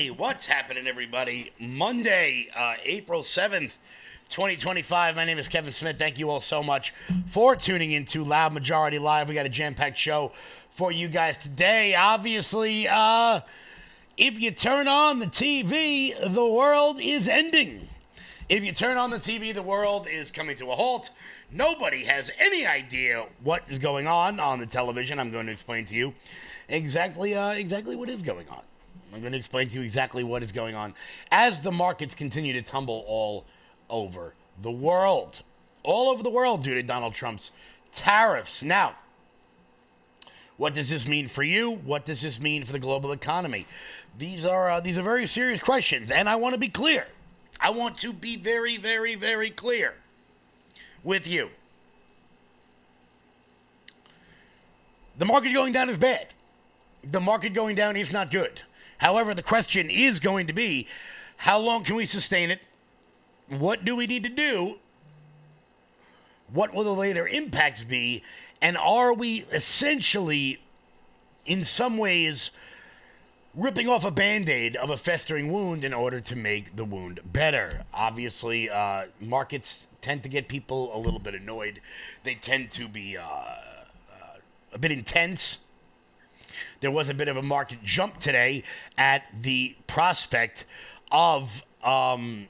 Hey, what's happening, everybody? Monday, April 7th, 2025. My name is Kevin Smith. Thank you all so much for tuning into Loud Majority Live. We got a jam-packed show for you guys today. Obviously, if you turn on the TV, the world is ending. If you turn on the TV, the world is coming to a halt. Nobody has any idea what is going on the television. I'm going to explain to you exactly what is going on. I'm going to explain to you exactly what is going on as the markets continue to tumble all over the world. All over the world due to Donald Trump's tariffs. Now, what does this mean for you? What does this mean for the global economy? These are very serious questions, and I want to be clear. I want to be very, very, very clear with you. The market going down is bad. The market going down is not good. However, the question is going to be, how long can we sustain it? What do we need to do? What will the later impacts be? And are we essentially, in some ways, ripping off a Band-Aid of a festering wound in order to make the wound better? Obviously, markets tend to get people a little bit annoyed. They tend to be a bit intense. There was a bit of a market jump today at the prospect of a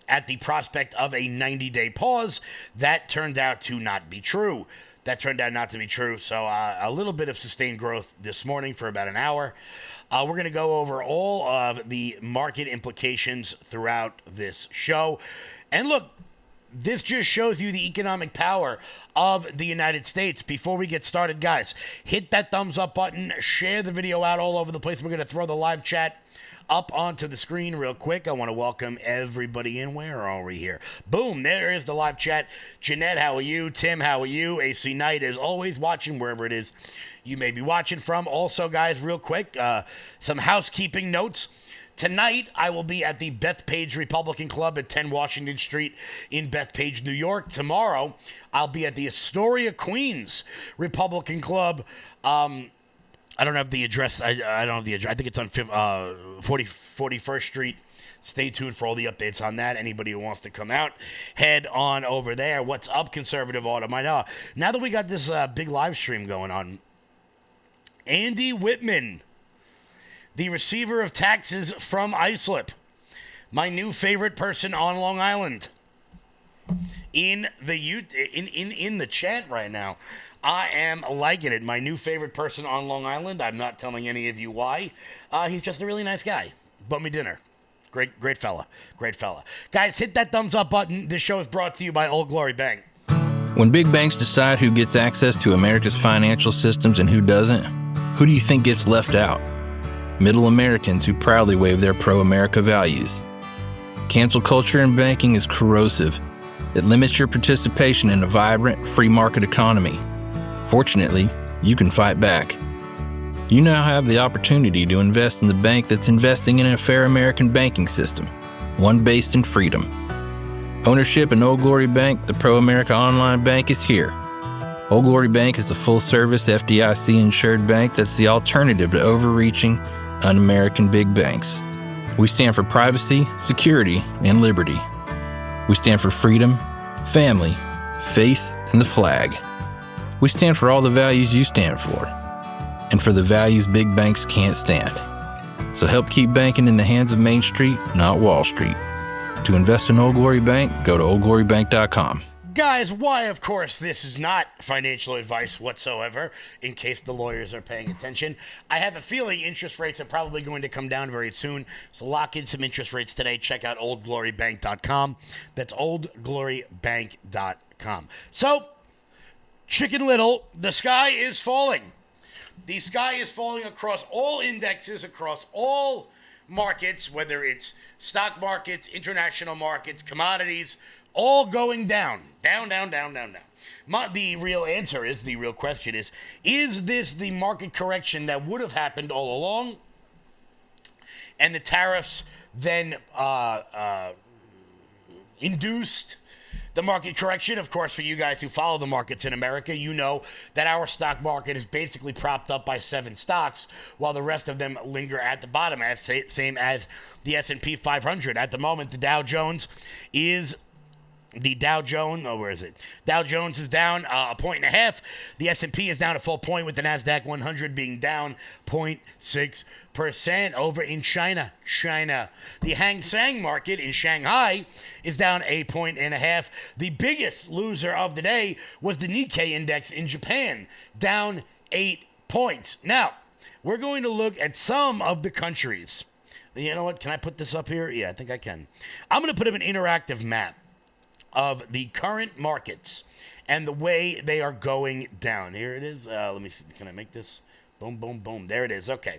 90-day pause. That turned out to not be true. So a little bit of sustained growth this morning for about an hour. We're going to go over all of the market implications throughout this show. And look, this just shows you the economic power of the United States. Before we get started, guys, hit that thumbs up button, share the video out all over the place. We're going to throw the live chat up onto the screen real quick. I want to welcome everybody in. Where are we here? Boom, there is the live chat. Jeanette, how are you? Tim, how are you? AC Knight is always watching wherever it is you may be watching from. Also, guys, real quick, some housekeeping notes. Tonight, I will be at the Bethpage Republican Club at 10 Washington Street in Bethpage, New York. Tomorrow, I'll be at the Astoria, Queens Republican Club. I don't have the address. I don't have the address. I think it's on 41st Street. Stay tuned for all the updates on that. Anybody who wants to come out, head on over there. What's up, Conservative Autumn? I know. Now that we got this big live stream going on, Andy Whitman, the receiver of taxes from Islip, my new favorite person on Long Island, in the chat right now. I am liking it. My new favorite person on Long Island. I'm not telling any of you why. He's just a really nice guy. Bought me dinner. Great fella. Guys, hit that thumbs up button. This show is brought to you by Old Glory Bank. When big banks decide who gets access to America's financial systems and who doesn't, who do you think gets left out? Middle Americans who proudly wave their pro-America values. Cancel culture in banking is corrosive. It limits your participation in a vibrant, free market economy. Fortunately, you can fight back. You now have the opportunity to invest in the bank that's investing in a fair American banking system, one based in freedom. Ownership in Old Glory Bank, the pro-America online bank, is here. Old Glory Bank is a full-service FDIC-insured bank that's the alternative to overreaching, un-American big banks. We stand for privacy, security, and liberty. We stand for freedom, family, faith, and the flag. We stand for all the values you stand for, and for the values big banks can't stand. So help keep banking in the hands of Main Street, not Wall Street. To invest in Old Glory Bank, go to oldglorybank.com. Guys, why, of course, this is not financial advice whatsoever, in case the lawyers are paying attention. I have a feeling interest rates are probably going to come down very soon, so lock in some interest rates today. Check out oldglorybank.com. That's oldglorybank.com. So, Chicken Little, the sky is falling. The sky is falling across all indexes, across all markets, whether it's stock markets, international markets, commodities, all going down. Down. The real answer is, the real question is this the market correction that would have happened all along? And the tariffs then induced The market correction, of course, for you guys who follow the markets in America, you know that our stock market is basically propped up by 7 stocks, while the rest of them linger at the bottom, same as the S&P 500. At the moment, the Dow Jones is Dow Jones is down a point and a half. The S&P is down a full point, with the NASDAQ 100 being down 0.6%. Over in China, the Hang Seng market in Shanghai is down a point and a half. The biggest loser of the day was the Nikkei index in Japan, down 8 points. Now, we're going to look at some of the countries. You know what? Can I put this up here? Yeah, I think I can. I'm going to put up an interactive map of the current markets and the way they are going down. Here it is. Let me see. Can I make this? Boom, boom, boom. There it is. Okay.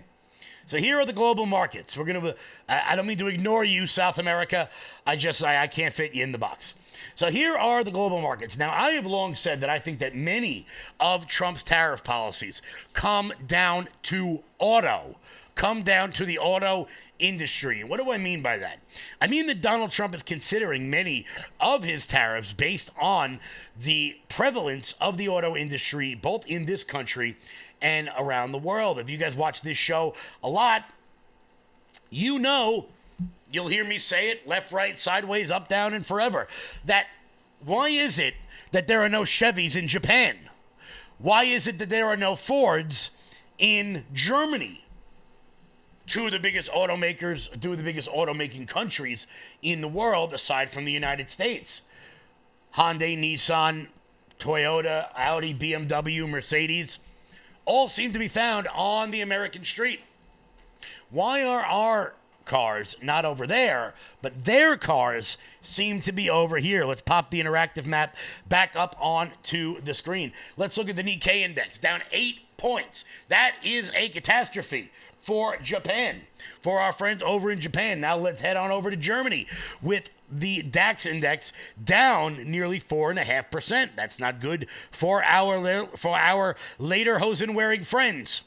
So here are the global markets. We're going to, I don't mean to ignore you, South America. I can't fit you in the box. So here are the global markets. Now, I have long said that I think that many of Trump's tariff policies come down to the auto industry. And what do I mean by that? I mean that Donald Trump is considering many of his tariffs based on the prevalence of the auto industry, both in this country and around the world. If you guys watch this show a lot, you know, you'll hear me say it left, right, sideways, up, down, and forever. That why is it that there are no Chevys in Japan? Why is it that there are no Fords in Germany? Two of the biggest automaking countries in the world, aside from the United States. Hyundai, Nissan, Toyota, Audi, BMW, Mercedes, all seem to be found on the American street. Why are our cars not over there, but their cars seem to be over here? Let's pop the interactive map back up onto the screen. Let's look at the Nikkei index, down 8 points. That is a catastrophe for Japan, for our friends over in Japan. Now let's head on over to Germany with the DAX index down nearly 4.5%. That's not good for our lederhosen-wearing friends.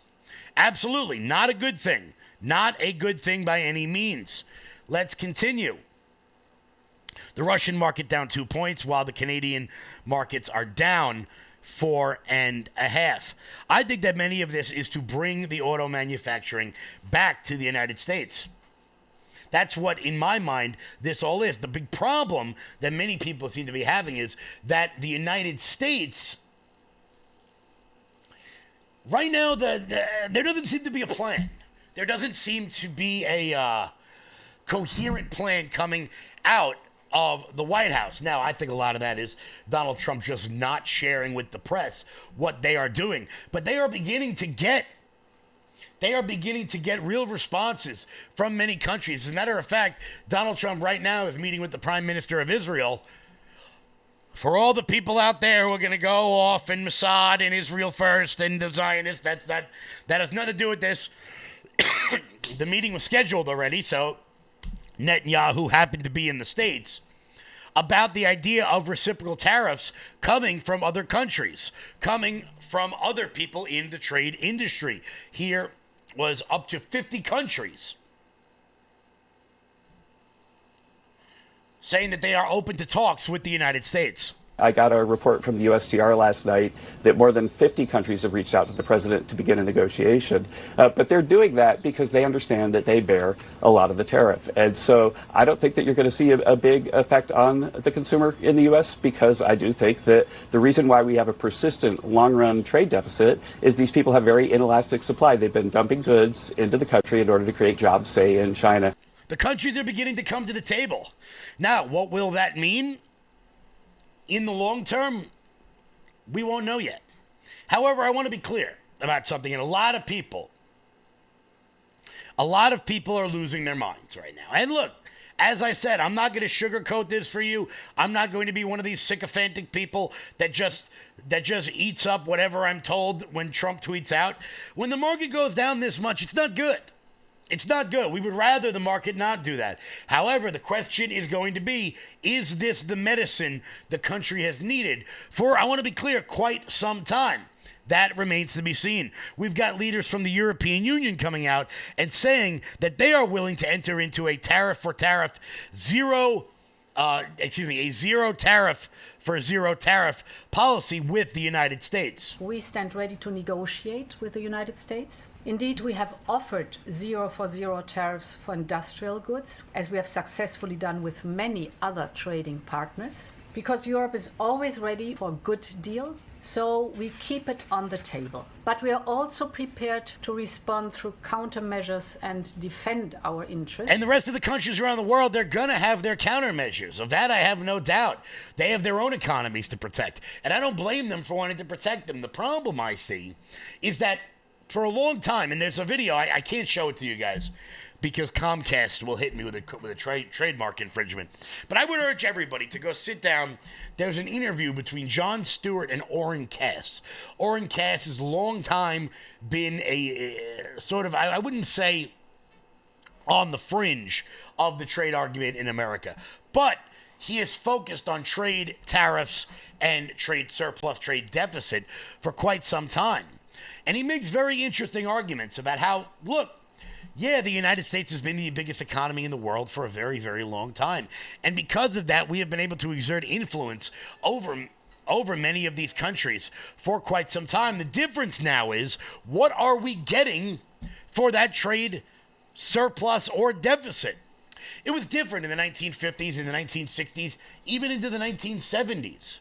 Absolutely not a good thing. Not a good thing by any means. Let's continue. The Russian market down 2 points, while the Canadian markets are down 4.5. I think that many of this is to bring the auto manufacturing back to the United States. That's what, in my mind, this all is. The big problem that many people seem to be having is that the United States, right now, there doesn't seem to be a plan. There doesn't seem to be a coherent plan coming out of the White House. Now, I think a lot of that is Donald Trump just not sharing with the press what they are doing. But they are beginning to get real responses from many countries. As a matter of fact, Donald Trump right now is meeting with the Prime Minister of Israel. For all the people out there who are going to go off and Mossad and Israel first and the Zionists, that has nothing to do with this. The meeting was scheduled already, so Netanyahu happened to be in the States, about the idea of reciprocal tariffs coming from other countries, coming from other people in the trade industry. Here was up to 50 countries saying that they are open to talks with the United States. I got a report from the USTR last night that more than 50 countries have reached out to the president to begin a negotiation. But they're doing that because they understand that they bear a lot of the tariff. And so I don't think that you're going to see a big effect on the consumer in the U.S. because I do think that the reason why we have a persistent long-run trade deficit is these people have very inelastic supply. They've been dumping goods into the country in order to create jobs, say, in China. The countries are beginning to come to the table. Now, what will that mean? In the long term, we won't know yet. However, I want to be clear about something, and a lot of people are losing their minds right now. And look, as I said, I'm not going to sugarcoat this for you. I'm not going to be one of these sycophantic people that just eats up whatever I'm told when Trump tweets out. When the market goes down this much, it's not good. It's not good. We would rather the market not do that. However, the question is going to be, is this the medicine the country has needed for, I want to be clear, quite some time? That remains to be seen. We've got leaders from the European Union coming out and saying that they are willing to enter into a tariff-for-tariff, zero a zero tariff for zero tariff policy with the United States. We stand ready to negotiate with the United States. Indeed, we have offered 0 for 0 tariffs for industrial goods, as we have successfully done with many other trading partners, because Europe is always ready for a good deal. So we keep it on the table. But we are also prepared to respond through countermeasures and defend our interests. And the rest of the countries around the world, they're going to have their countermeasures. Of that, I have no doubt. They have their own economies to protect. And I don't blame them for wanting to protect them. The problem I see is that for a long time, and there's a video, I can't show it to you guys, because Comcast will hit me with a trademark infringement. But I would urge everybody to go sit down. There's an interview between Jon Stewart and Oren Cass. Oren Cass has long time been a sort of, I wouldn't say on the fringe of the trade argument in America, but he is focused on trade tariffs and trade surplus, trade deficit for quite some time. And he makes very interesting arguments about how, look, yeah, the United States has been the biggest economy in the world for a very, very long time. And because of that, we have been able to exert influence over many of these countries for quite some time. The difference now is, what are we getting for that trade surplus or deficit? It was different in the 1950s, in the 1960s, even into the 1970s.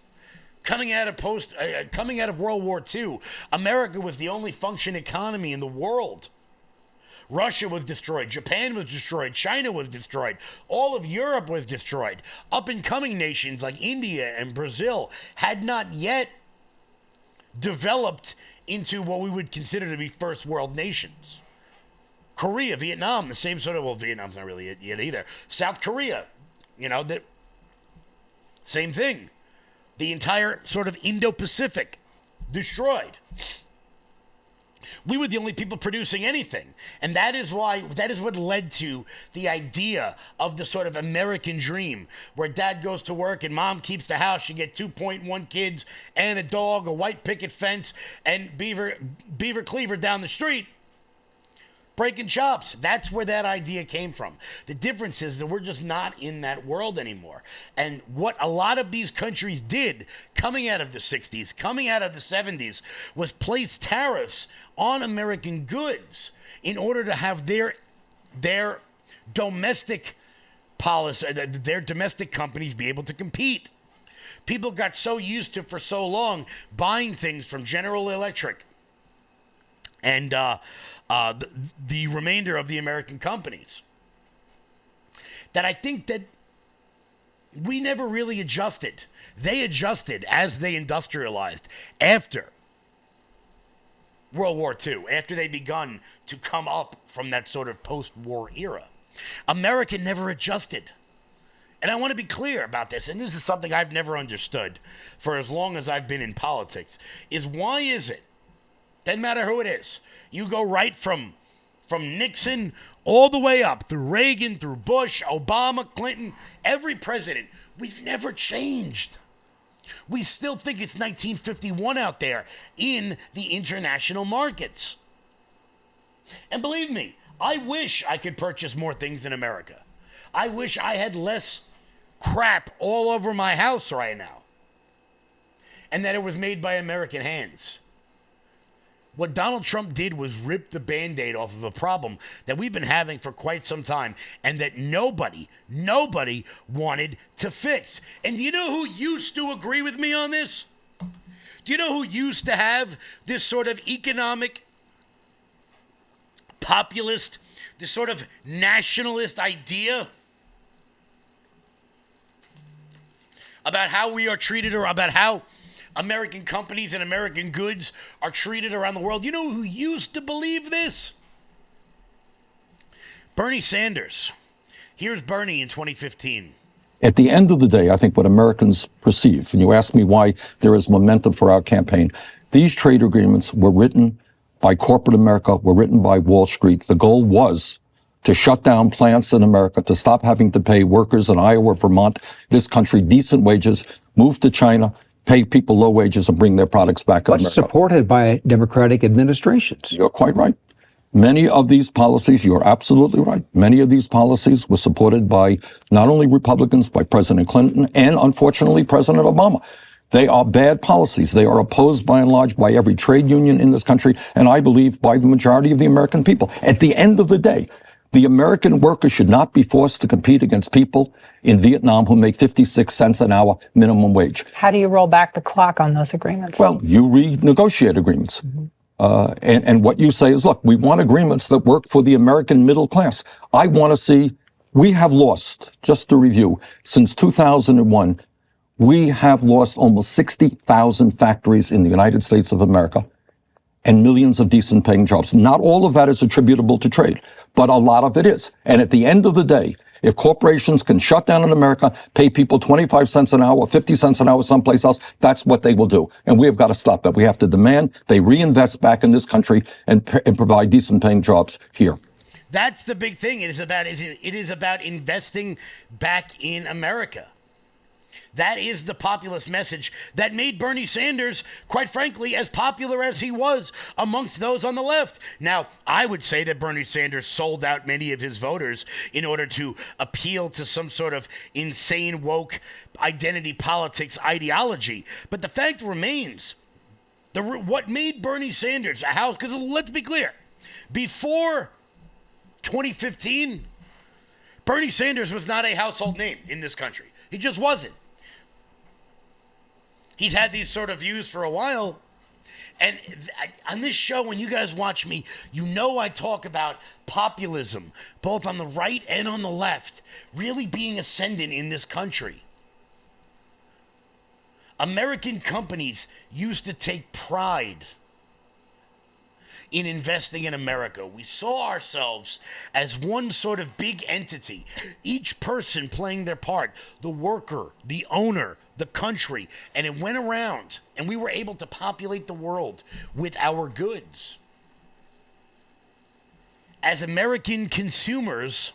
Coming out of World War II, America was the only functioning economy in the world. Russia was destroyed. Japan was destroyed. China was destroyed. All of Europe was destroyed. Up-and-coming nations like India and Brazil had not yet developed into what we would consider to be first world nations. Korea, Vietnam, the same sort of, well, Vietnam's not really it yet either. South Korea, same thing. The entire sort of Indo-Pacific, destroyed. We were the only people producing anything. And that is what led to the idea of the sort of American dream, where dad goes to work and mom keeps the house. You get 2.1 kids and a dog, a white picket fence, and Beaver Cleaver down the street breaking chops. That's where that idea came from. The difference is that we're just not in that world anymore. And what a lot of these countries did coming out of the 60s, coming out of the 70s, was place tariffs on American goods in order to have their domestic policy, their domestic companies be able to compete. People got so used to, for so long, buying things from General Electric and the remainder of the American companies, that I think that we never really adjusted. They adjusted as they industrialized after World War II, after they begun to come up from that sort of post-war era. America never adjusted. And I want to be clear about this, and this is something I've never understood for as long as I've been in politics, is why is it, doesn't matter who it is, you go right from Nixon all the way up, through Reagan, through Bush, Obama, Clinton, every president, we've never changed. We still think it's 1951 out there in the international markets. And believe me, I wish I could purchase more things in America. I wish I had less crap all over my house right now, and that it was made by American hands. What Donald Trump did was rip the Band-Aid off of a problem that we've been having for quite some time, and that nobody wanted to fix. And do you know who used to agree with me on this? Do you know who used to have this sort of economic populist, this sort of nationalist idea about how we are treated, or about how American companies and American goods are treated around the world? You know who used to believe this? Bernie Sanders. Here's Bernie in 2015. At the end of the day, I think what Americans perceive, and you ask me why there is momentum for our campaign, these trade agreements were written by corporate America, were written by Wall Street. The goal was to shut down plants in America, to stop having to pay workers in Iowa, Vermont, this country, decent wages, move to China, pay people low wages, and bring their products back to America. But supported by Democratic administrations. You're quite right. Many of these policies, you're absolutely right. Many of these policies were supported by not only Republicans, by President Clinton and, unfortunately, President Obama. They are bad policies. They are opposed, by and large, by every trade union in this country, and I believe by the majority of the American people. At the end of the day, the American worker should not be forced to compete against people in Vietnam who make 56 cents an hour minimum wage. How do you roll back the clock on those agreements? Well, you renegotiate agreements. And what you say is, look, we want agreements that work for the American middle class. I want to see, we have lost, just to review, since 2001, we have lost almost 60,000 factories in the United States of America and millions of decent paying jobs. Not all of that is attributable to trade, but a lot of it is. And at the end of the day, if corporations can shut down in America, pay people 25 cents an hour, 50 cents an hour someplace else, that's what they will do. And we have got to stop that. We have to demand they reinvest back in this country and provide decent paying jobs here. That's the big thing. It is about investing back in America. That is the populist message that made Bernie Sanders, quite frankly, as popular as he was amongst those on the left. Now, I would say that Bernie Sanders sold out many of his voters in order to appeal to some sort of insane woke identity politics ideology. But the fact remains, what made Bernie Sanders a house, because let's be clear, before 2015, Bernie Sanders was not a household name in this country. He just wasn't. He's had these sort of views for a while. And on this show, when you guys watch me, you know I talk about populism, both on the right and on the left, really being ascendant in this country. American companies used to take pride in investing in America. We saw ourselves as one sort of big entity, each person playing their part, the worker, the owner, the country, and it went around, and we were able to populate the world with our goods. As American consumers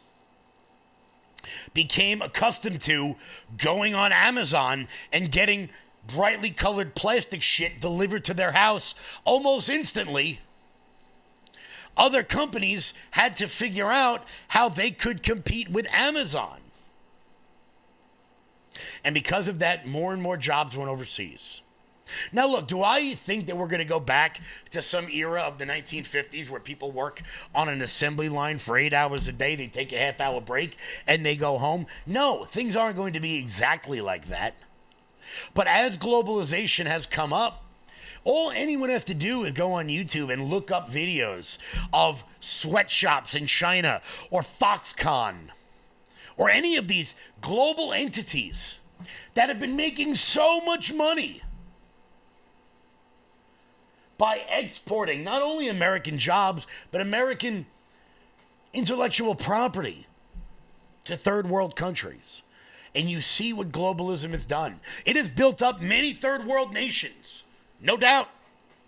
became accustomed to going on Amazon and getting brightly colored plastic shit delivered to their house almost instantly, other companies had to figure out how they could compete with Amazon. And because of that, more and more jobs went overseas. Now, look, do I think that we're going to go back to some era of the 1950s where people work on an assembly line for 8 hours a day, they take a half-hour break, and they go home? No, things aren't going to be exactly like that. But as globalization has come up, all anyone has to do is go on YouTube and look up videos of sweatshops in China or Foxconn or any of these global entities that have been making so much money by exporting not only American jobs, but American intellectual property to third world countries. And you see what globalism has done. It has built up many third world nations. No doubt.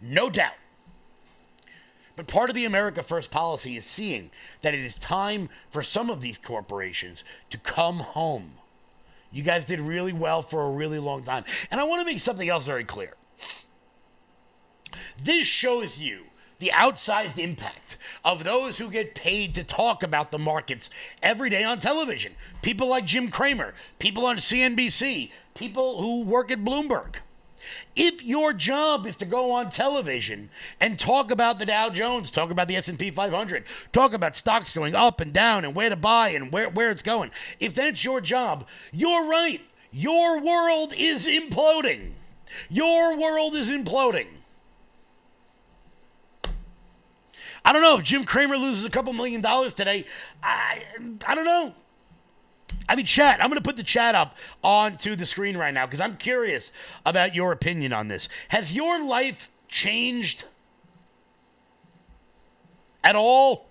No doubt. But part of the America First policy is seeing that it is time for some of these corporations to come home. You guys did really well for a really long time. And I want to make something else very clear. This shows you the outsized impact of those who get paid to talk about the markets every day on television. People like Jim Cramer, people on CNBC, people who work at Bloomberg. If your job is to go on television and talk about the Dow Jones, talk about the S&P 500, talk about stocks going up and down and where to buy and where it's going, if that's your job, you're right. Your world is imploding. Your world is imploding. I don't know if Jim Cramer loses a couple $1 million today. I don't know. I mean, chat, I'm going to put the chat up onto the screen right now because I'm curious about your opinion on this. Has your life changed at all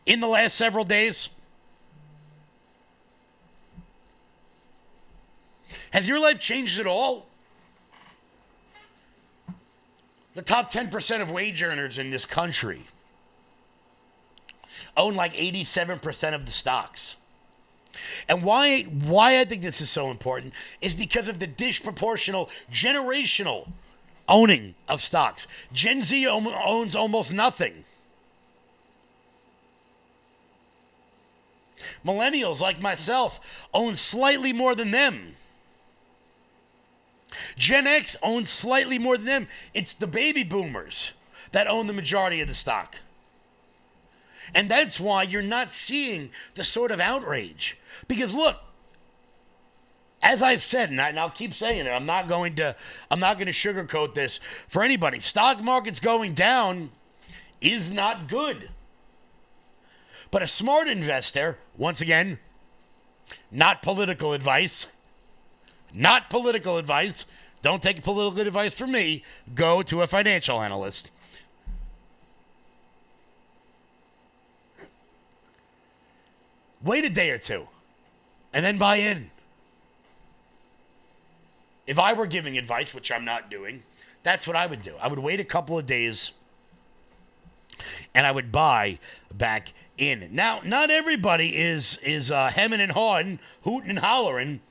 in the last several days? Has your life changed at all? The top 10% of wage earners in this country own like 87% of the stocks. And why I think this is so important is because of the disproportional generational owning of stocks. Gen Z owns almost nothing. Millennials like myself own slightly more than them. Gen X owns slightly more than them. It's the baby boomers that own the majority of the stock. And that's why you're not seeing the sort of outrage. Because look, as I've said, and I'll keep saying it, I'm not going to sugarcoat this for anybody. Stock market's going down is not good. But a smart investor, once again, not political advice, don't take political advice from me, go to a financial analyst. Wait a day or two, and then buy in. If I were giving advice, which I'm not doing, that's what I would do. I would wait a couple of days, and I would buy back in. Now, not everybody is hemming and hawing, hooting and hollering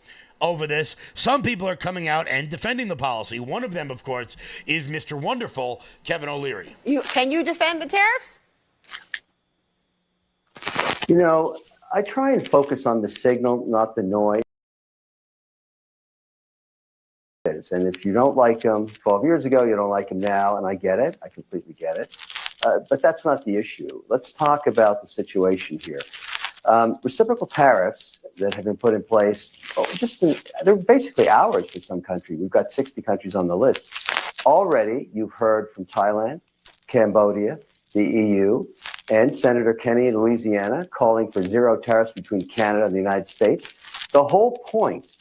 over this. Some people are coming out and defending the policy. One of them, of course, is Mr. Wonderful, Kevin O'Leary. Can you defend the tariffs? You know, I try and focus on the signal, not the noise. And if you don't like them 12 years ago, you don't like them now, and I get it. I completely get it. But that's not the issue. Let's talk about the situation here. Reciprocal tariffs that have been put in place, they're basically hours for some country. We've got 60 countries on the list. Already, you've heard from Thailand, Cambodia, the EU, and Senator Kenney in Louisiana calling for zero tariffs between Canada and the United States. The whole point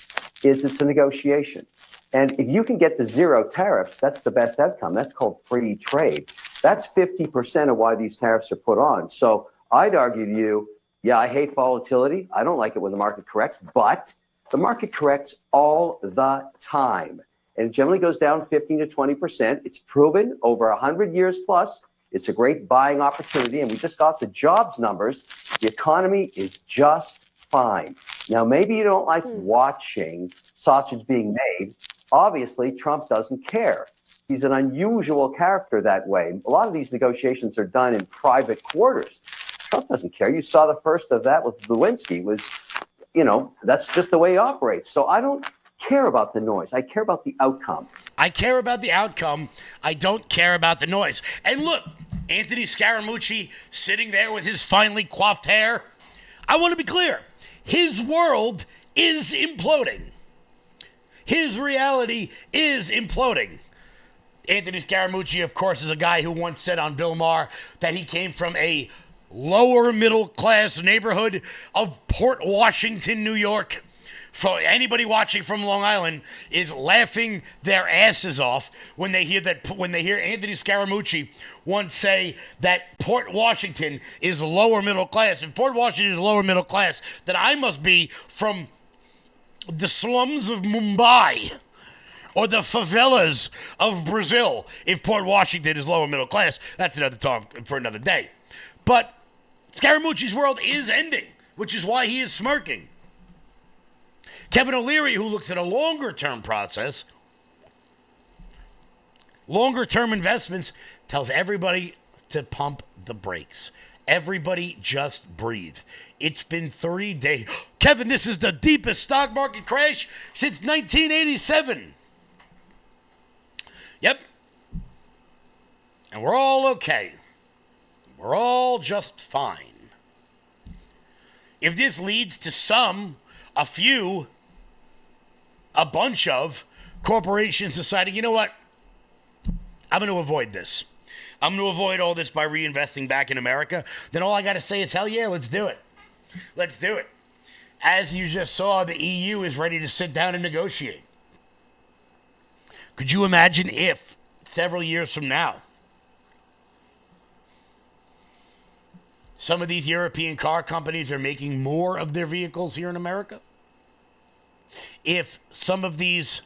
is it's a negotiation. And if you can get to zero tariffs, that's the best outcome. That's called free trade. That's 50% of why these tariffs are put on. So I'd argue to you, yeah, I hate volatility. I don't like it when the market corrects, but the market corrects all the time. And it generally goes down 15 to 20%. It's proven over 100 years plus. It's a great buying opportunity. And we just got the jobs numbers. The economy is just fine. Now, maybe you don't like watching sausage being made. Obviously, Trump doesn't care. He's an unusual character that way. A lot of these negotiations are done in private quarters. Trump doesn't care. You saw the first of that with Lewinsky. That's just the way he operates. So I don't care about the noise. I care about the outcome. I care about the outcome. I don't care about the noise. And look, Anthony Scaramucci sitting there with his finely coiffed hair. I want to be clear. His world is imploding. His reality is imploding. Anthony Scaramucci, of course, is a guy who once said on Bill Maher that he came from a lower middle class neighborhood of Port Washington, New York. For anybody watching from Long Island is laughing their asses off when they hear Anthony Scaramucci once say that Port Washington is lower middle class. If Port Washington is lower middle class, then I must be from the slums of Mumbai or the favelas of Brazil. If Port Washington is lower middle class, that's another talk for another day. But Scaramucci's world is ending, which is why he is smirking. Kevin O'Leary, who looks at a longer-term process, longer-term investments, tells everybody to pump the brakes. Everybody just breathe. It's been 3 days. Kevin, this is the deepest stock market crash since 1987. Yep. And we're all okay. We're all just fine. If this leads to a few, a bunch of corporations deciding, you know what? I'm going to avoid this. I'm going to avoid all this by reinvesting back in America. Then all I got to say is, hell yeah, let's do it. Let's do it. As you just saw, the EU is ready to sit down and negotiate. Could you imagine if, several years from now, some of these European car companies are making more of their vehicles here in America? If some of these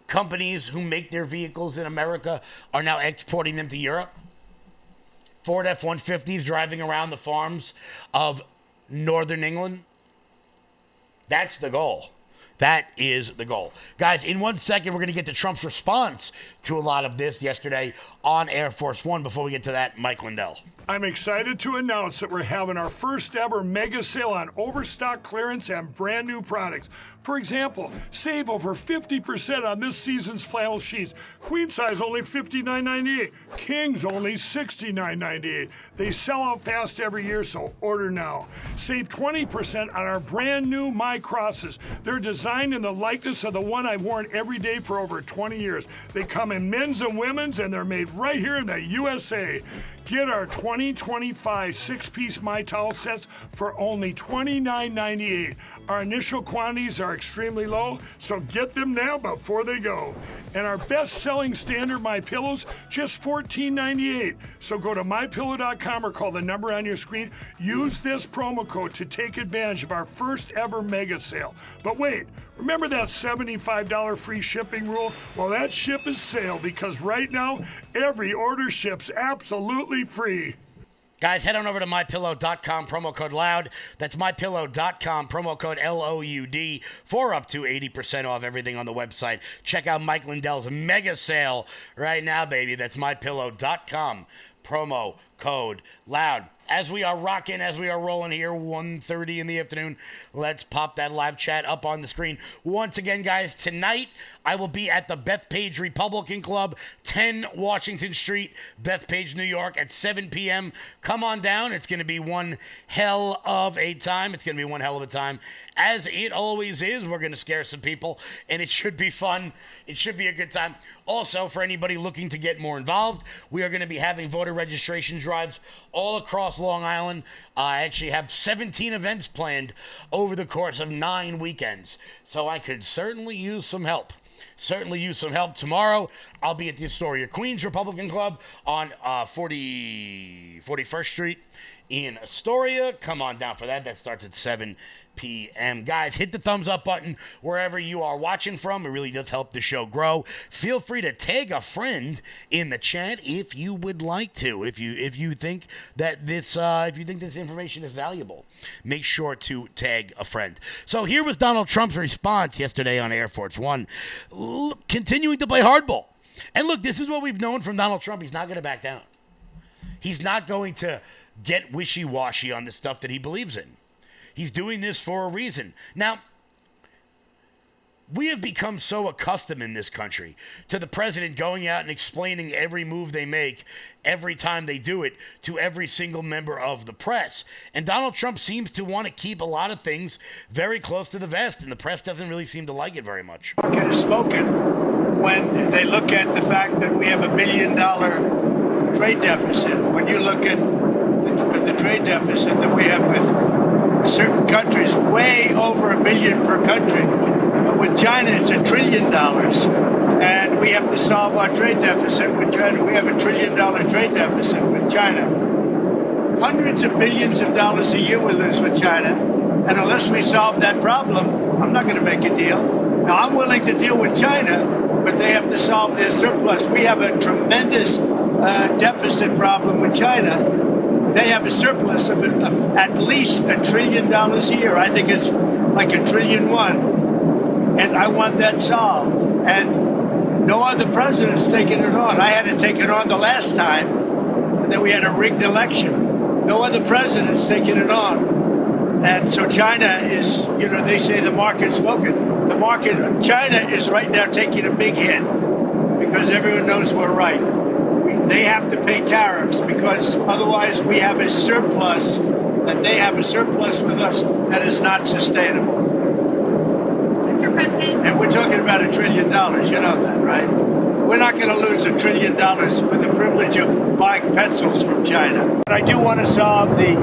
companies who make their vehicles in America are now exporting them to Europe? Ford F-150s driving around the farms of northern England? That's the goal. That is the goal. Guys, in 1 second, we're going to get to Trump's response to a lot of this yesterday on Air Force One. Before we get to that, Mike Lindell. I'm excited to announce that we're having our first ever mega sale on overstock clearance and brand new products. For example, save over 50% on this season's flannel sheets. Queen size only $59.98. Kings only $69.98. They sell out fast every year, so order now. Save 20% on our brand new My Crosses. They're designed in the likeness of the one I've worn every day for over 20 years. They come in men's and women's, and they're made right here in the USA. Get our 2025 six-piece My Towel sets for only $29.98. Our initial quantities are extremely low, so get them now before they go. And our best-selling standard My Pillows, just $14.98. So go to MyPillow.com or call the number on your screen. Use this promo code to take advantage of our first ever mega sale. But wait, remember that $75 free shipping rule? Well, that ship is sailed because right now, every order ships absolutely free. Guys, head on over to MyPillow.com, promo code LOUD. That's MyPillow.com, promo code LOUD, for up to 80% off everything on the website. Check out Mike Lindell's mega sale right now, baby. That's MyPillow.com, promo code LOUD. As we are rocking, as we are rolling here, 1:30 in the afternoon, let's pop that live chat up on the screen. Once again, guys, tonight I will be at the Bethpage Republican Club, 10 Washington Street, Bethpage, New York, at 7 p.m. Come on down. It's going to be one hell of a time. It's going to be one hell of a time. As it always is, we're going to scare some people, and it should be fun. It should be a good time. Also, for anybody looking to get more involved, we are going to be having voter registration drives all across Long Island. I actually have 17 events planned over the course of 9 weekends, so I could certainly use some help. Tomorrow, I'll be at the Astoria Queens Republican Club on 41st Street in Astoria. Come on down for that. That starts at 7 p.m. Guys, hit the thumbs up button wherever you are watching from. It really does help the show grow. Feel free to tag a friend in the chat if you would like to. If you think that this information is valuable, make sure to tag a friend. So here was Donald Trump's response yesterday on Air Force One, continuing to play hardball. And look, this is what we've known from Donald Trump. He's not going to back down. He's not going to get wishy-washy on the stuff that he believes in. He's doing this for a reason. Now, we have become so accustomed in this country to the president going out and explaining every move they make every time they do it to every single member of the press. And Donald Trump seems to want to keep a lot of things very close to the vest, and the press doesn't really seem to like it very much. The market has spoken when they look at the fact that we have $1 billion trade deficit. When you look at the trade deficit that we have with certain countries, way over $1 billion per country. But with China, it's $1 trillion. And we have to solve our trade deficit with China. We have $1 trillion trade deficit with China. Hundreds of billions of dollars a year we lose with China. And unless we solve that problem, I'm not going to make a deal. Now, I'm willing to deal with China, but they have to solve their surplus. We have a tremendous deficit problem with China. They have a surplus of at least $1 trillion a year. I think it's like $1.1 trillion. And I want that solved. And no other president's taken it on. I had to take it on the last time. And then we had a rigged election. No other president's taken it on. And so China is, they say the market's spoken. China is right now taking a big hit because everyone knows we're right. They have to pay tariffs because otherwise we have a surplus, and they have a surplus with us that is not sustainable. Mr. President. And we're talking about $1 trillion. You know that, right? We're not going to lose $1 trillion for the privilege of buying pencils from China. But I do want to solve the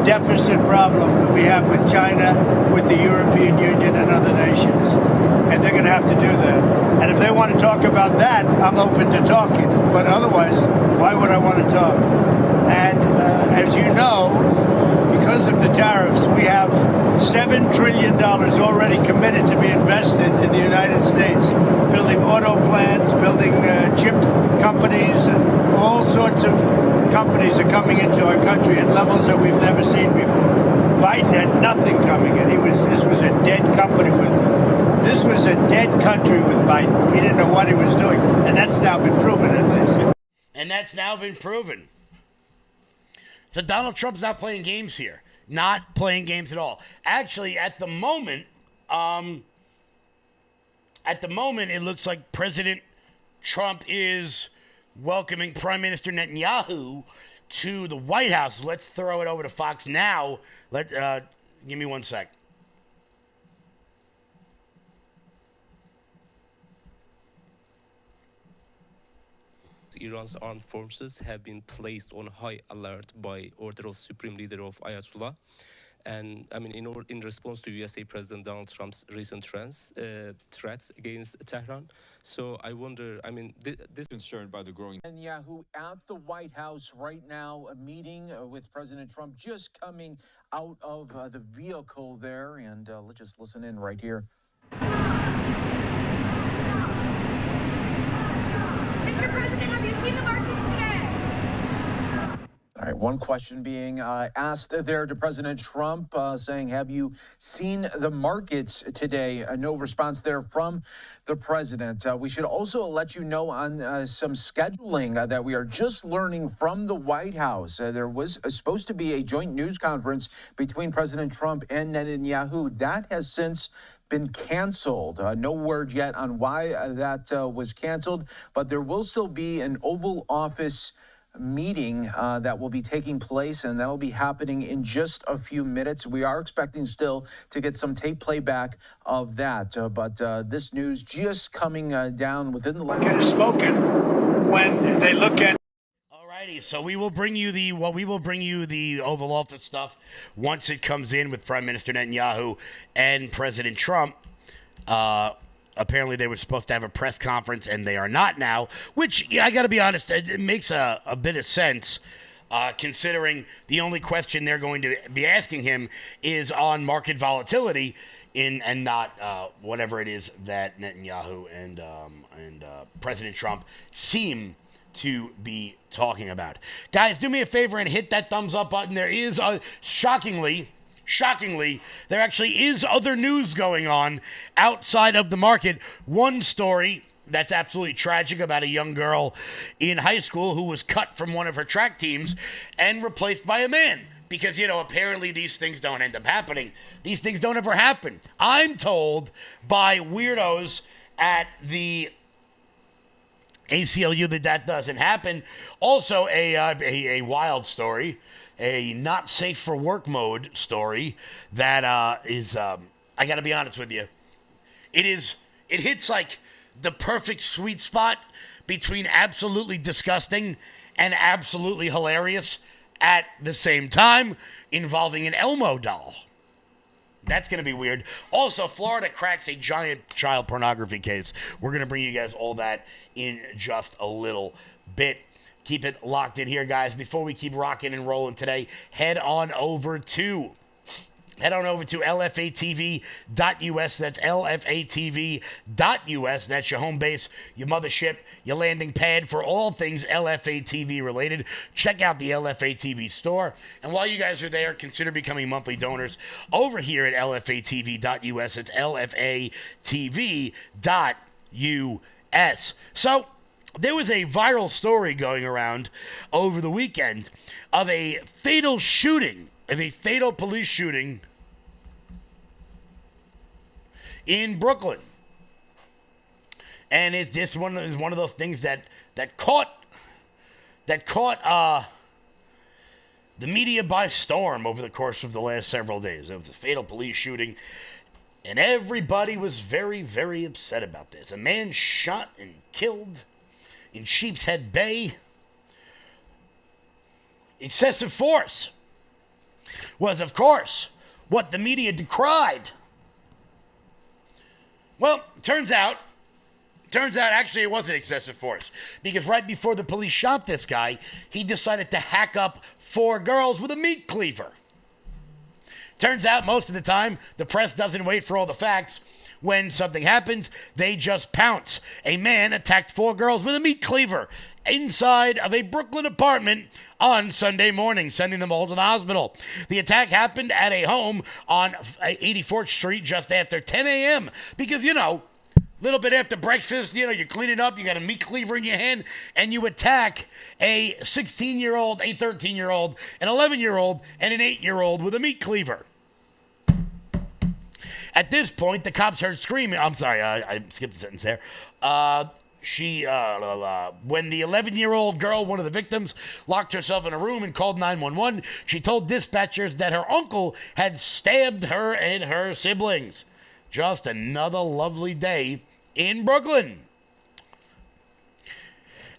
deficit problem that we have with China, with the European Union and other nations. And they're going to have to do that. And if they want to talk about that, I'm open to talking. But otherwise, why would I want to talk? And as you know, because of the tariffs, we have $7 trillion already committed to be invested in the United States, building auto plants, building chip companies, and all sorts of companies are coming into our country at levels that we've never seen before. Biden had nothing coming in. This was a dead company with in country with Biden. He didn't know what he was doing. And that's now been proven at least. And that's now been proven. So Donald Trump's not playing games here. Not playing games at all. Actually, at the moment, it looks like President Trump is welcoming Prime Minister Netanyahu to the White House. Let's throw it over to Fox now. Give me 1 sec. Iran's armed forces have been placed on high alert by order of Supreme Leader of Ayatollah. And I mean, in response to USA President Donald Trump's recent threats against Tehran. So I wonder, I mean, this concerned by the growing Netanyahu at the White House right now, a meeting with President Trump just coming out of the vehicle there. And let's just listen in right here. Mr. President, have you seen the markets today? All right, one question being asked there to President Trump, saying, have you seen the markets today? No response there from the president. We should also let you know on some scheduling that we are just learning from the White House. There was supposed to be a joint news conference between President Trump and Netanyahu. That has since been canceled. No word yet on why that was canceled, but there will still be an Oval Office meeting that will be taking place, and that'll be happening in just a few minutes. We are expecting still to get some tape playback of that, but this news just coming down within the last. Get spoken when they look at. Alrighty, so we will bring you the Oval Office stuff once it comes in with Prime Minister Netanyahu and President Trump. Apparently they were supposed to have a press conference, and they are not now, which, I got to be honest, it makes a bit of sense, considering the only question they're going to be asking him is on market volatility and not whatever it is that Netanyahu and President Trump seem to be talking about. Guys, do me a favor and hit that thumbs up button. There is, shockingly, there actually is other news going on outside of the market. One story that's absolutely tragic about a young girl in high school who was cut from one of her track teams and replaced by a man. Because, apparently these things don't end up happening. These things don't ever happen. I'm told by weirdos at the ACLU that doesn't happen. Also, a wild story. A not safe for work mode story that is, I gotta be honest with you, it hits like the perfect sweet spot between absolutely disgusting and absolutely hilarious at the same time, involving an Elmo doll. That's going to be weird. Also, Florida cracks a giant child pornography case. We're going to bring you guys all that in just a little bit. Keep it locked in here, guys. Before we keep rocking and rolling today, head on over to lfatv.us. That's lfatv.us. That's your home base, your mothership, your landing pad for all things LFATV related. Check out the LFATV store. And while you guys are there, consider becoming monthly donors over here at lfatv.us. It's lfatv.us. So, there was a viral story going around over the weekend of a fatal police shooting in Brooklyn. And this one is one of those things that caught the media by storm over the course of the last several days. It was a fatal police shooting, and everybody was very, very upset about this. A man shot and killed in Sheepshead Bay. Excessive force was, of course, what the media decried. Well, turns out actually it wasn't excessive force, because right before the police shot this guy, he decided to hack up 4 girls with a meat cleaver. Turns out most of the time, the press doesn't wait for all the facts. When something happens, they just pounce. A man attacked 4 girls with a meat cleaver inside of a Brooklyn apartment on Sunday morning, sending them all to the hospital. The attack happened at a home on 84th Street just after 10 a.m. because, Little bit after breakfast, you're cleaning up, you got a meat cleaver in your hand, and you attack a 16-year-old, a 13-year-old, an 11-year-old, and an 8-year-old with a meat cleaver. At this point, the cops heard screaming. I'm sorry, I skipped a sentence there. When the 11-year-old girl, one of the victims, locked herself in a room and called 911, she told dispatchers that her uncle had stabbed her and her siblings. Just another lovely day in Brooklyn.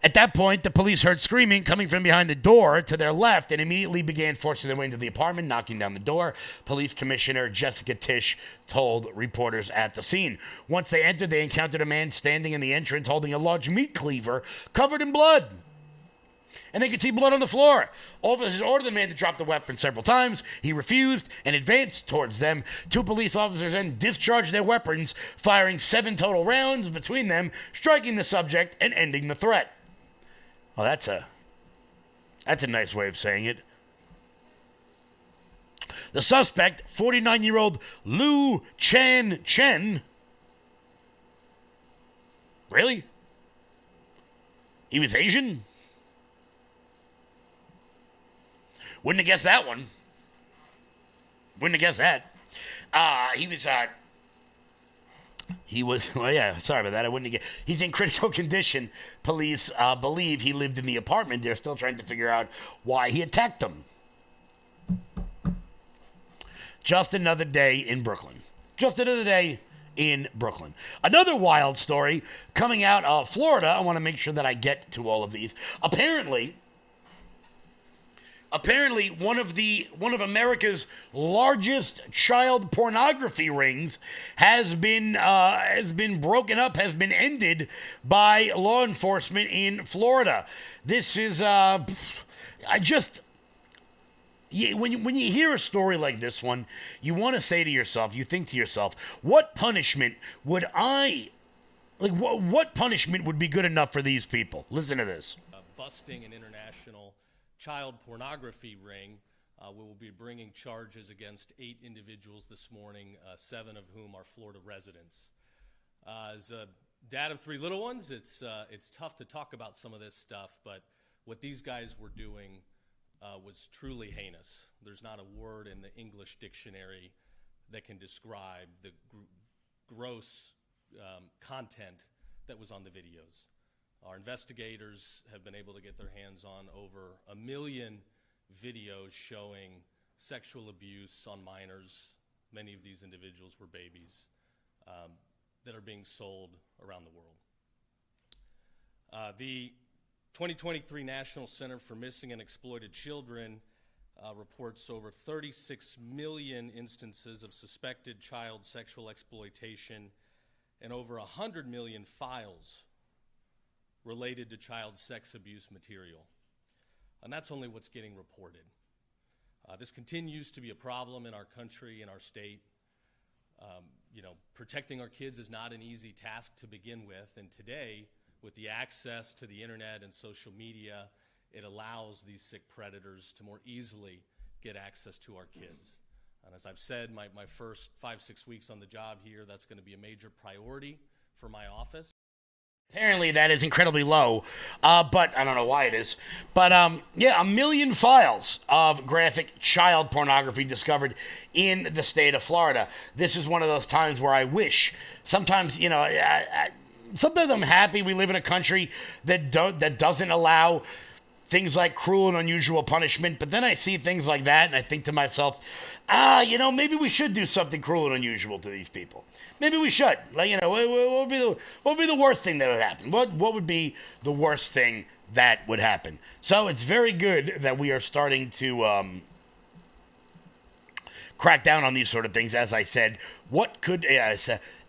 At that point, the police heard screaming coming from behind the door to their left and immediately began forcing their way into the apartment, knocking down the door. Police Commissioner Jessica Tisch told reporters at the scene. Once they entered, they encountered a man standing in the entrance holding a large meat cleaver covered in blood. And they could see blood on the floor. Officers ordered the man to drop the weapon several times. He refused and advanced towards them. Two police officers then discharged their weapons, firing 7 total rounds between them, striking the subject and ending the threat. Well, that's a nice way of saying it. The suspect, 49-year-old Lu Chan Chen. Really? He was Asian? Wouldn't have guessed that one. Wouldn't have guessed that. Well, yeah, sorry about that. I wouldn't have guessed. He's in critical condition. Police believe he lived in the apartment. They're still trying to figure out why he attacked them. Just another day in Brooklyn. Just another day in Brooklyn. Another wild story coming out of Florida. I want to make sure that I get to all of these. Apparently, one of America's largest child pornography rings has been broken up, has been ended by law enforcement in Florida. This is when you hear a story like this one, you want to say to yourself, you think to yourself, what punishment would what punishment would be good enough for these people? Listen to this. Busting an international child pornography ring. We will be bringing charges against 8 individuals this morning, 7 of whom are Florida residents. As a dad of 3 little ones, it's tough to talk about some of this stuff, but what these guys were doing was truly heinous. There's not a word in the English dictionary that can describe the gross content that was on the videos. Our investigators have been able to get their hands on over 1 million videos showing sexual abuse on minors. Many of these individuals were babies that are being sold around the world. The 2023 National Center for Missing and Exploited Children reports over 36 million instances of suspected child sexual exploitation and over 100 million files related to child sex abuse material. And that's only what's getting reported. This continues to be a problem in our country, in our state. Protecting our kids is not an easy task to begin with, and today, with the access to the internet and social media, it allows these sick predators to more easily get access to our kids. And as I've said, my first 5-6 weeks on the job here, that's going to be a major priority for my office. Apparently that is incredibly low, but I don't know why it is. But 1 million files of graphic child pornography discovered in the state of Florida. This is one of those times where I wish, sometimes, sometimes I'm happy we live in a country that doesn't allow things like cruel and unusual punishment, but then I see things like that and I think to myself, maybe we should do something cruel and unusual to these people. Maybe we should. What would be the worst thing that would happen? What would be the worst thing that would happen? So it's very good that we are starting to crack down on these sort of things. As I said,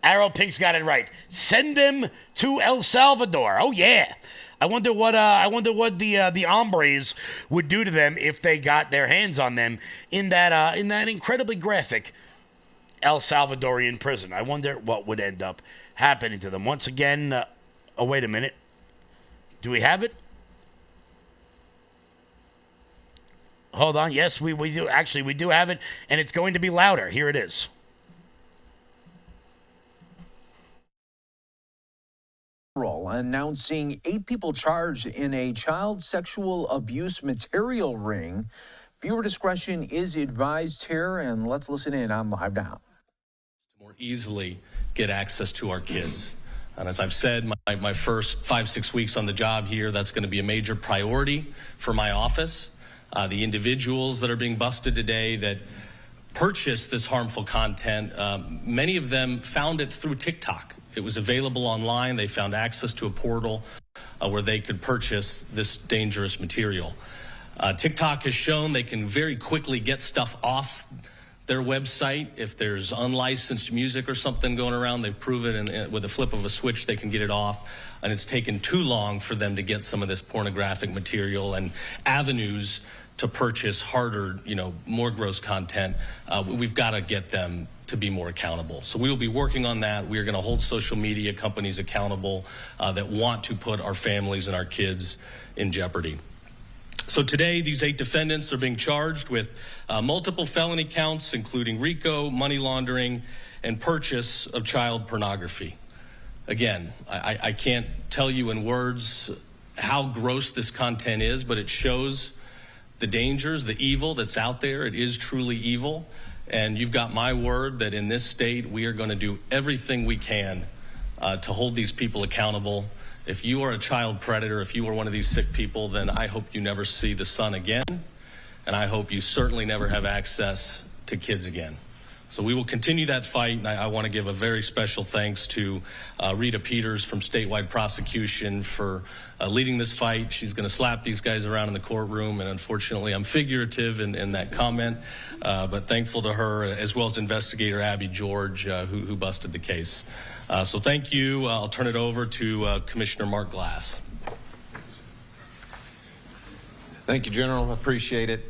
Arrow Pink's got it right. Send them to El Salvador. Oh yeah. I wonder what the hombres would do to them if they got their hands on them in that incredibly graphic El Salvadorian prison. I wonder what would end up happening to them. Once again, wait a minute. Do we have it? Hold on. Yes, we do. Actually, we do have it, and it's going to be louder. Here it is. announcing 8 people charged in a child sexual abuse material ring. Viewer discretion is advised here, and let's listen in on Live Now. More easily get access to our kids. And as I've said, my first 5-6 weeks on the job here, that's going to be a major priority for my office. The individuals that are being busted today that purchase this harmful content, many of them found it through TikTok. It was available online. They found access to a portal where they could purchase this dangerous material. TikTok has shown they can very quickly get stuff off their website. If there's unlicensed music or something going around, they've proven with a flip of a switch they can get it off. And it's taken too long for them to get some of this pornographic material and avenues to purchase harder, more gross content. We've got to get them to be more accountable. So we will be working on that. We are going to hold social media companies accountable that want to put our families and our kids in jeopardy. So today, these 8 defendants are being charged with multiple felony counts, including RICO, money laundering, and purchase of child pornography. Again, I can't tell you in words how gross this content is, but it shows the dangers, the evil that's out there. It is truly evil. And you've got my word that in this state, we are going to do everything we can to hold these people accountable. If you are a child predator, if you are one of these sick people, then I hope you never see the sun again. And I hope you certainly never have access to kids again. So we will continue that fight, and I want to give a very special thanks to Rita Peters from Statewide Prosecution for leading this fight. She's going to slap these guys around in the courtroom, and unfortunately I'm figurative in that comment, but thankful to her, as well as investigator Abby George, who busted the case. So thank you. I'll turn it over to Commissioner Mark Glass. Thank you, General. I appreciate it.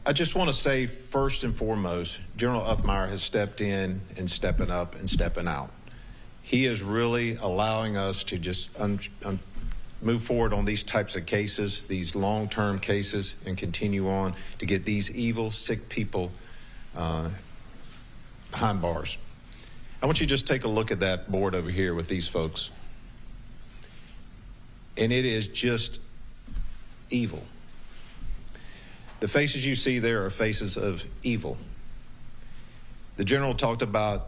I just want to say, first and foremost, General Uthmeyer has stepped in and stepping up and stepping out. He is really allowing us to just move forward on these types of cases, these long-term cases, and continue on to get these evil, sick people behind bars. I want you to just take a look at that board over here with these folks. And it is just evil. The faces you see there are faces of evil. The General talked about,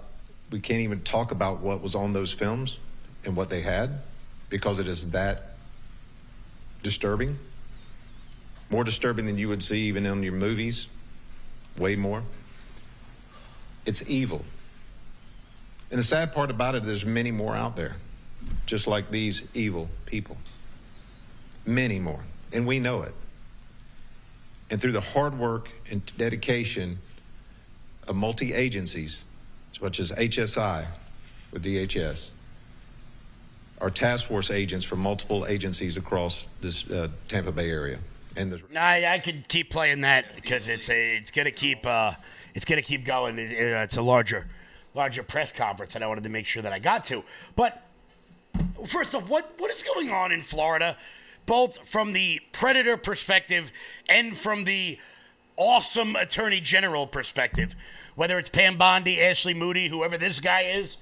we can't even talk about what was on those films and what they had because it is that disturbing. More disturbing than you would see even in your movies, way more. It's evil. And the sad part about it, there's many more out there, just like these evil people. Many more, and we know it. And through the hard work and dedication of multi-agencies, such as HSI with DHS, our task force agents from multiple agencies across this Tampa Bay area. And I could keep playing that because it's gonna keep going. It's a larger press conference, and I wanted to make sure that I got to. But first off, what is going on in Florida? Both from the predator perspective and from the awesome attorney general perspective. Whether it's Pam Bondi, Ashley Moody, whoever this guy is,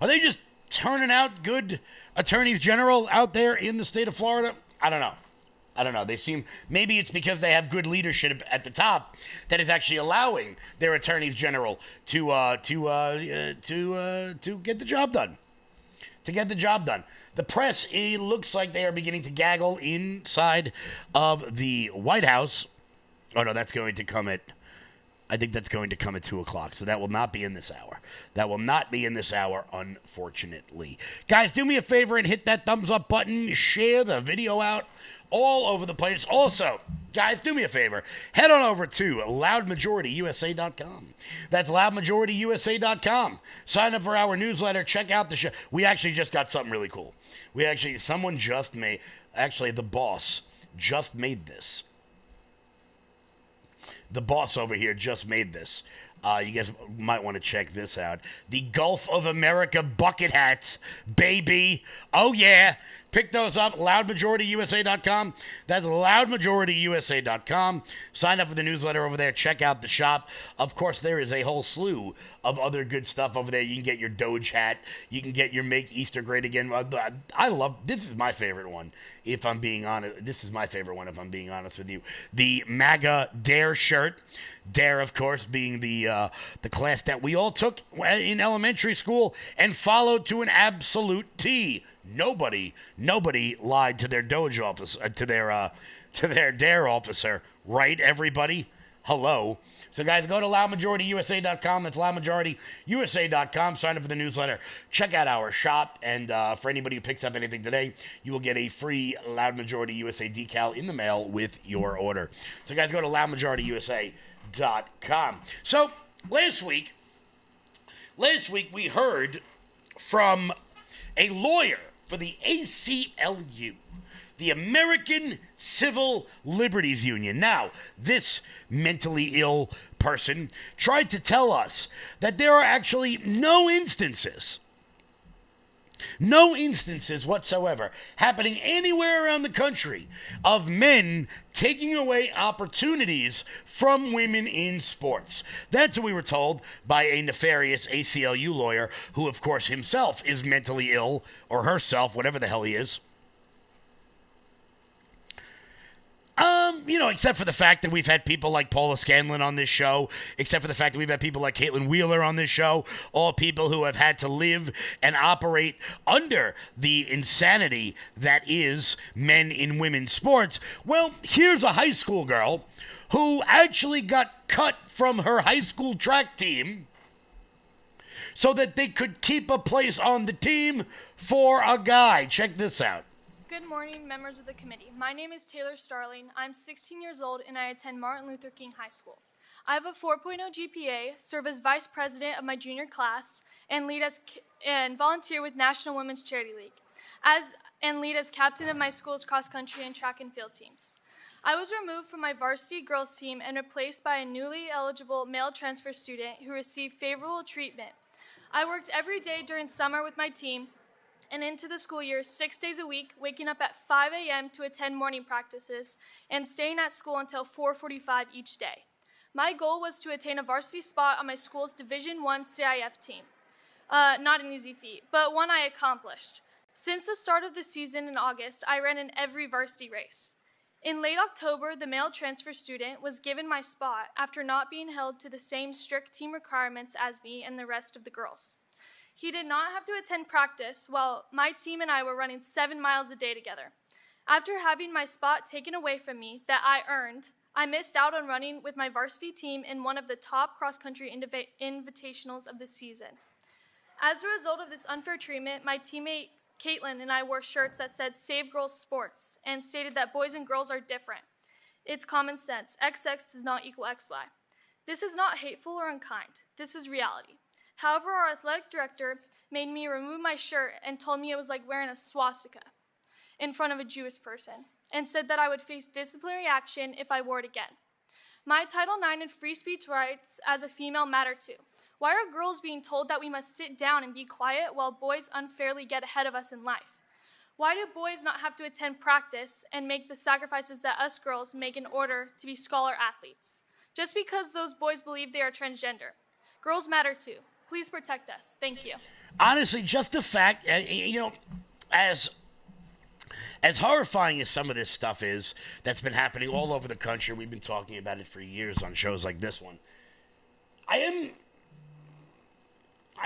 are they just turning out good attorneys general out there in the state of Florida? I don't know. They seem, maybe it's because they have good leadership at the top that is actually allowing their attorneys general to get the job done. The press, it looks like they are beginning to gaggle inside of the White House. Oh, no, that's going to come at 2 o'clock. So that will not be in this hour. Unfortunately. Guys, do me a favor and hit that thumbs up button. Share the video out all over the place. Also, guys, do me a favor. Head on over to loudmajorityusa.com. That's loudmajorityusa.com. Sign up for our newsletter. Check out the show. We actually just got something really cool. The boss just made this. The boss over here just made this. You guys might want to check this out. The Gulf of America bucket hats, baby. Oh, yeah. Pick those up, loudmajorityusa.com. That's loudmajorityusa.com. Sign up for the newsletter over there. Check out the shop. Of course, there is a whole slew of other good stuff over there. You can get your Doge hat. You can get your Make Easter Great Again. I love, this is my favorite one, if I'm being honest. This is my favorite one, if I'm being honest with you. The MAGA Dare shirt. Dare, of course, being the class that we all took in elementary school and followed to an absolute T. Nobody lied to their Doge office, to their Dare officer, right? Everybody, hello. So guys, go to loudmajorityusa.com. That's loudmajorityusa.com. Sign up for the newsletter. Check out our shop, and for anybody who picks up anything today, you will get a free Loud Majority USA decal in the mail with your order. So guys, go to loudmajorityusa.com. So last week we heard from a lawyer for the ACLU, the American Civil Liberties Union. Now, this mentally ill person tried to tell us that there are actually no instances whatsoever happening anywhere around the country of men taking away opportunities from women in sports. That's what we were told by a nefarious ACLU lawyer who, of course, himself is mentally ill, or herself, whatever the hell he is. Except for the fact that we've had people like Paula Scanlon on this show, except for the fact that we've had people like Caitlin Wheeler on this show, all people who have had to live and operate under the insanity that is men in women's sports. Well, here's a high school girl who actually got cut from her high school track team so that they could keep a place on the team for a guy. Check this out. Good morning, members of the committee. My name is Taylor Starling. I'm 16 years old and I attend Martin Luther King High School. I have a 4.0 GPA, serve as vice president of my junior class, and volunteer with National Women's Charity League, and lead as captain of my school's cross-country and track and field teams. I was removed from my varsity girls team and replaced by a newly eligible male transfer student who received favorable treatment. I worked every day during summer with my team and into the school year 6 days a week, waking up at 5 a.m. to attend morning practices and staying at school until 4:45 each day. My goal was to attain a varsity spot on my school's Division I CIF team. Not an easy feat, but one I accomplished. Since the start of the season in August, I ran in every varsity race. In late October, the male transfer student was given my spot after not being held to the same strict team requirements as me and the rest of the girls. He did not have to attend practice while my team and I were running 7 miles a day together. After having my spot taken away from me that I earned, I missed out on running with my varsity team in one of the top cross-country invitationals of the season. As a result of this unfair treatment, my teammate Caitlin and I wore shirts that said "Save Girls Sports" and stated that boys and girls are different. It's common sense. XX does not equal XY. This is not hateful or unkind. This is reality. However, our athletic director made me remove my shirt and told me it was like wearing a swastika in front of a Jewish person, and said that I would face disciplinary action if I wore it again. My Title IX and free speech rights as a female matter too. Why are girls being told that we must sit down and be quiet while boys unfairly get ahead of us in life? Why do boys not have to attend practice and make the sacrifices that us girls make in order to be scholar athletes? Just because those boys believe they are transgender. Girls matter too. Please protect us. Thank you. Honestly, just the fact, as horrifying as some of this stuff is that's been happening all over the country, we've been talking about it for years on shows like this one. I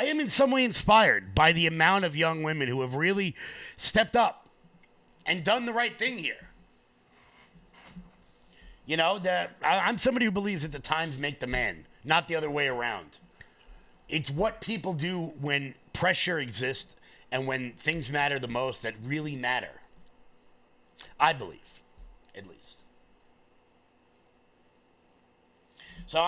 am in some way inspired by the amount of young women who have really stepped up and done the right thing here. I'm somebody who believes that the times make the man, not the other way around. It's what people do when pressure exists and when things matter the most that really matter. I believe, at least. So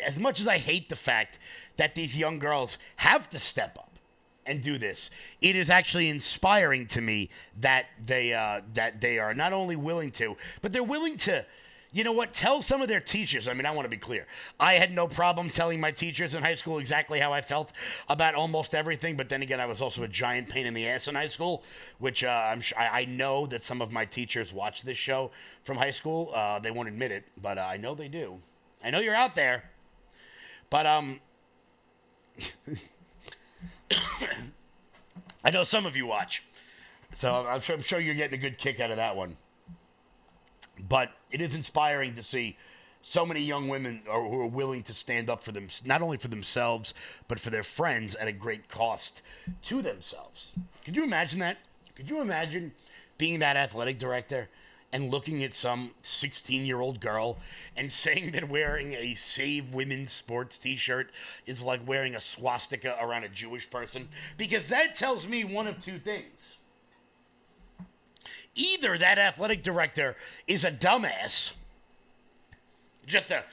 as much as I hate the fact that these young girls have to step up and do this, it is actually inspiring to me that they are not only willing to, but they're willing to You know what? Tell some of their teachers. I mean, I want to be clear. I had no problem telling my teachers in high school exactly how I felt about almost everything. But then again, I was also a giant pain in the ass in high school, which I know that some of my teachers watch this show from high school. They won't admit it, but I know they do. I know you're out there. But I know some of you watch. So I'm sure you're getting a good kick out of that one. But it is inspiring to see so many young women who are willing to stand up for them, not only for themselves, but for their friends at a great cost to themselves. Could you imagine that? Could you imagine being that athletic director and looking at some 16-year-old girl and saying that wearing a Save Women's Sports t-shirt is like wearing a swastika around a Jewish person? Because that tells me one of two things. Either that athletic director is a dumbass, just a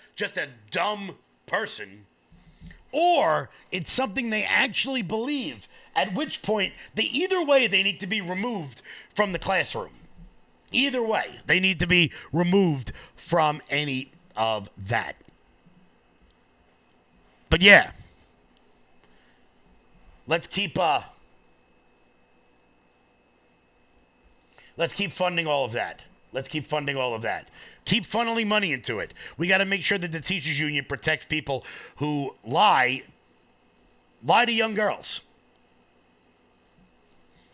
dumb person, or it's something they actually believe, at which point either way they need to be removed from the classroom. Either way, they need to be removed from any of that. But yeah, let's keep funding all of that. Let's keep funding all of that. Keep funneling money into it. We got to make sure that the teachers union protects people who lie to young girls.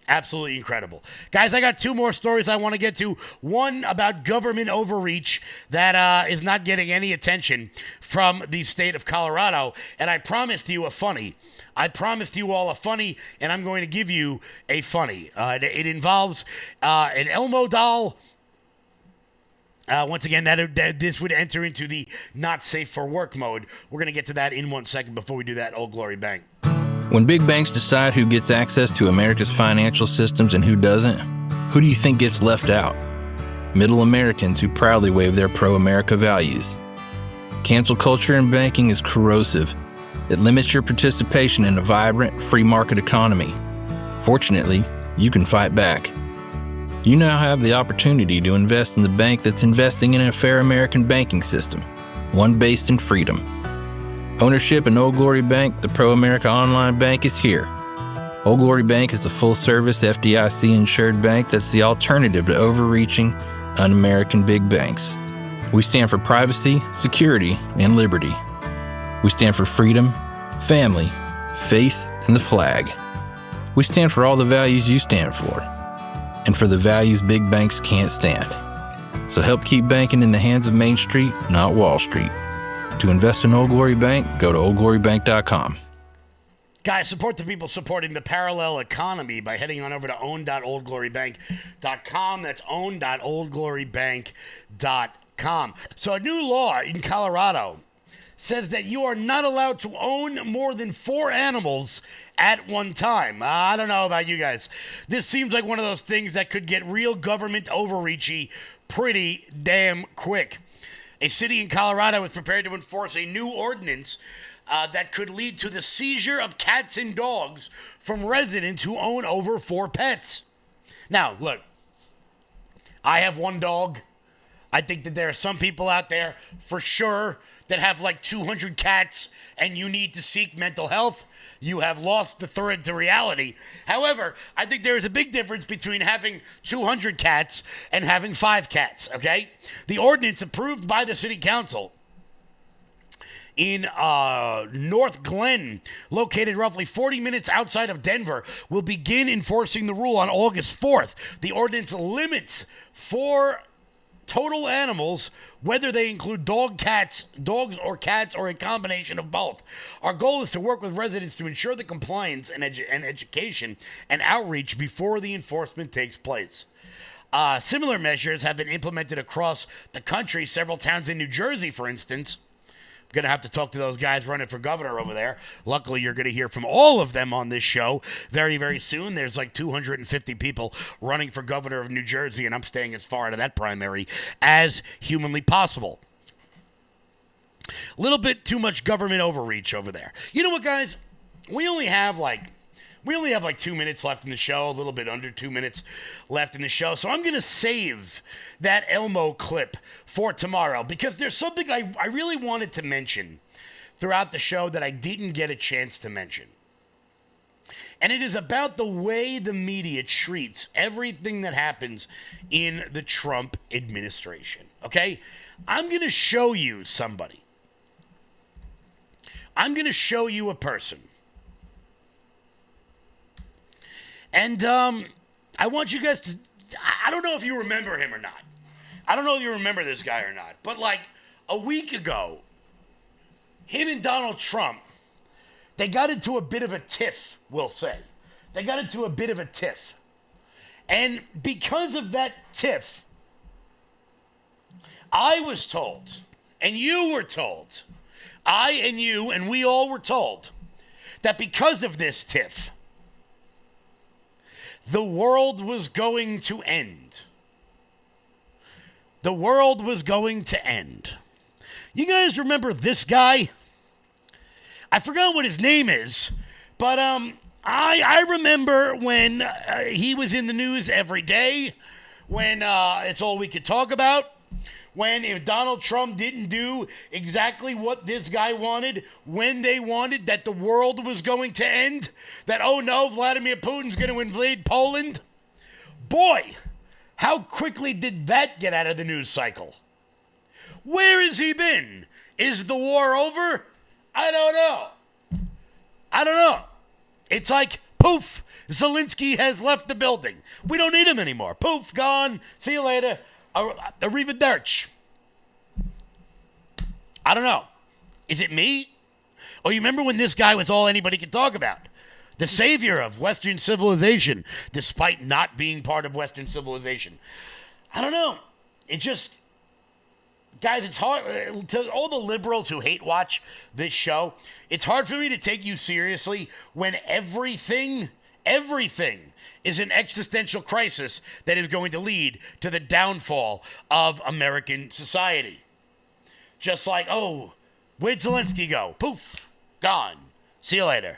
Absolutely incredible. Guys, I got two more stories I want to get to. One about government overreach that is not getting any attention from the state of Colorado. And I promised you a funny. I promised you all a funny, and I'm going to give you a funny. It involves an Elmo doll. Once again, this would enter into the not safe for work mode. We're going to get to that in 1 second. Before we do that, Old Glory Bank. When big banks decide who gets access to America's financial systems and who doesn't, who do you think gets left out? Middle Americans who proudly wave their pro-America values. Cancel culture in banking is corrosive. It limits your participation in a vibrant, free market economy. Fortunately, you can fight back. You now have the opportunity to invest in the bank that's investing in a fair American banking system, one based in freedom. Ownership in Old Glory Bank, the pro-America online bank, is here. Old Glory Bank is a full-service FDIC-insured bank that's the alternative to overreaching, un-American big banks. We stand for privacy, security, and liberty. We stand for freedom, family, faith, and the flag. We stand for all the values you stand for, and for the values big banks can't stand. So help keep banking in the hands of Main Street, not Wall Street. To invest in Old Glory Bank, go to oldglorybank.com. Guys, support the people supporting the parallel economy by heading on over to own.oldglorybank.com. That's own.oldglorybank.com. So a new law in Colorado says that you are not allowed to own more than 4 animals at one time. I don't know about you guys. This seems like one of those things that could get real government overreachy pretty damn quick. A city in Colorado is prepared to enforce a new ordinance that could lead to the seizure of cats and dogs from residents who own over 4 pets. Now, look, I have 1 dog. I think that there are some people out there, for sure, that have like 200 cats and you need to seek mental health. You have lost the thread to reality. However, I think there is a big difference between having 200 cats and having 5 cats, okay? The ordinance approved by the city council in North Glen, located roughly 40 minutes outside of Denver, will begin enforcing the rule on August 4th. The ordinance limits 4 total animals, whether they include dogs or cats, or a combination of both. Our goal is to work with residents to ensure the compliance and education and outreach before the enforcement takes place. Similar measures have been implemented across the country. Several towns in New Jersey, for instance. I'm going to have to talk to those guys running for governor over there. Luckily, you're going to hear from all of them on this show very, very soon. There's like 250 people running for governor of New Jersey, and I'm staying as far out of that primary as humanly possible. A little bit too much government overreach over there. You know what, guys? We only have like We only have like 2 minutes left in the show, a little bit under 2 minutes left in the show. So I'm going to save that Elmo clip for tomorrow because there's something I really wanted to mention throughout the show that I didn't get a chance to mention. And it is about the way the media treats everything that happens in the Trump administration. Okay? I'm going to show you somebody. I'm going to show you a person. And I want you guys to, I don't know if you remember him or not. I don't know if you remember this guy or not. But like a week ago, him and Donald Trump, they got into a bit of a tiff, we'll say. They got into a bit of a tiff. And because of that tiff, I was told, and you were told, I and you and we all were told, that because of this tiff, the world was going to end. The world was going to end. You guys remember this guy? I forgot what his name is, but I remember when he was in the news every day, when it's all we could talk about, when if Donald Trump didn't do exactly what this guy wanted, when they wanted that the world was going to end, that, oh no, Vladimir Putin's going to invade Poland. Boy, how quickly did that get out of the news cycle? Where has he been? Is the war over? I don't know. It's like, poof, Zelensky has left the building. We don't need him anymore. Poof, gone. See you later. Arrivederci. I don't know. Is it me? Or you remember when this guy was all anybody could talk about? The savior of Western civilization, despite not being part of Western civilization. I don't know. It just... Guys, it's hard to all the liberals who hate watch this show. It's hard for me to take you seriously when everything is an existential crisis that is going to lead to the downfall of American society. Just like, oh, where'd Zelensky go? Poof, gone. See you later.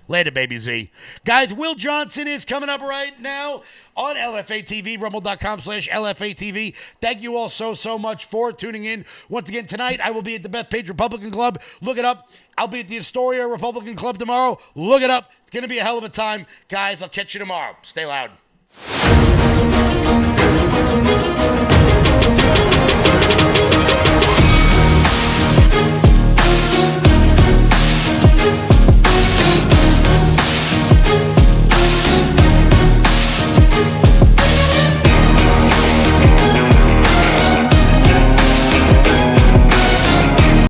Later, baby Z. Guys, Will Johnson is coming up right now on LFA TV, rumble.com/LFA TV. Thank you all so much for tuning in. Once again, tonight I will be at the Bethpage Republican Club. Look it up. I'll be at the Astoria Republican Club tomorrow. Look it up. It's going to be a hell of a time. Guys, I'll catch you tomorrow. Stay loud.